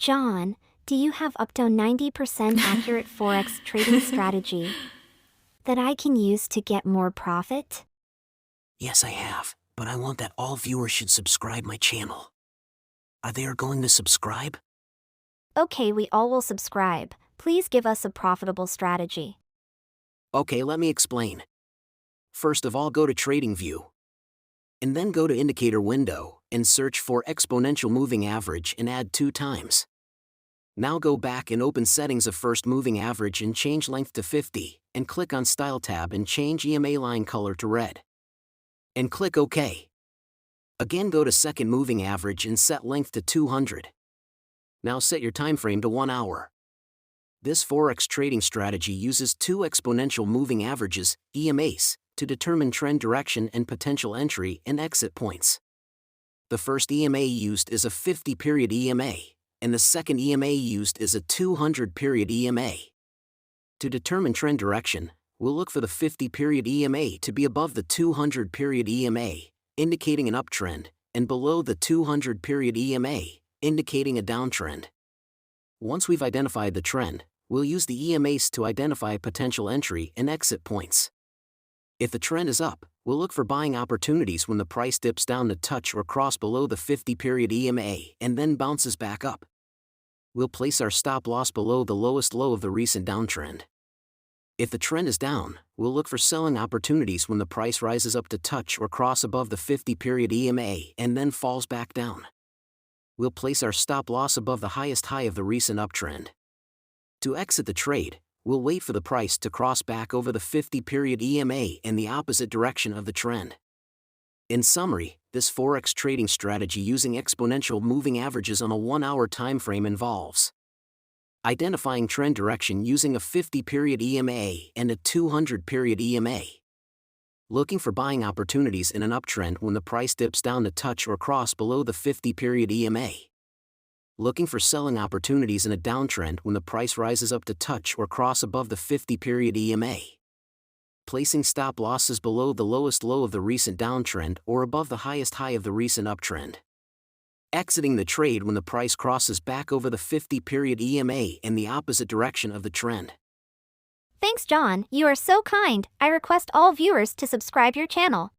John, do you have up to 90% accurate Forex trading strategy that I can use to get more profit? Yes, I have, but I want that all viewers should subscribe my channel. Are they going to subscribe? Okay, we all will subscribe. Please give us a profitable strategy. Okay, let me explain. First of all, go to Trading View. And then go to Indicator Window and search for Exponential Moving Average and add 2 times. Now go back and open Settings of First Moving Average and change Length to 50, and click on Style tab and change EMA line color to red. And click OK. Again, go to Second Moving Average and set length to 200. Now set your time frame to 1 hour. This Forex trading strategy uses 2 exponential moving averages, EMAs, to determine trend direction and potential entry and exit points. The first EMA used is a 50-period EMA, and the second EMA used is a 200-period EMA. To determine trend direction, we'll look for the 50-period EMA to be above the 200-period EMA, indicating an uptrend, and below the 200-period EMA, indicating a downtrend. Once we've identified the trend, we'll use the EMAs to identify potential entry and exit points. If the trend is up, we'll look for buying opportunities when the price dips down to touch or cross below the 50-period EMA and then bounces back up. We'll place our stop loss below the lowest low of the recent downtrend. If the trend is down, we'll look for selling opportunities when the price rises up to touch or cross above the 50-period EMA and then falls back down. We'll place our stop loss above the highest high of the recent uptrend. To exit the trade, we'll wait for the price to cross back over the 50-period EMA in the opposite direction of the trend. In summary, this Forex trading strategy using exponential moving averages on a 1-hour time frame involves identifying trend direction using a 50-period EMA and a 200-period EMA, looking for buying opportunities in an uptrend when the price dips down to touch or cross below the 50-period EMA, looking for selling opportunities in a downtrend when the price rises up to touch or cross above the 50-period EMA, placing stop losses below the lowest low of the recent downtrend or above the highest high of the recent uptrend, exiting the trade when the price crosses back over the 50-period EMA in the opposite direction of the trend. Thanks, John. You are so kind. I request all viewers to subscribe your channel.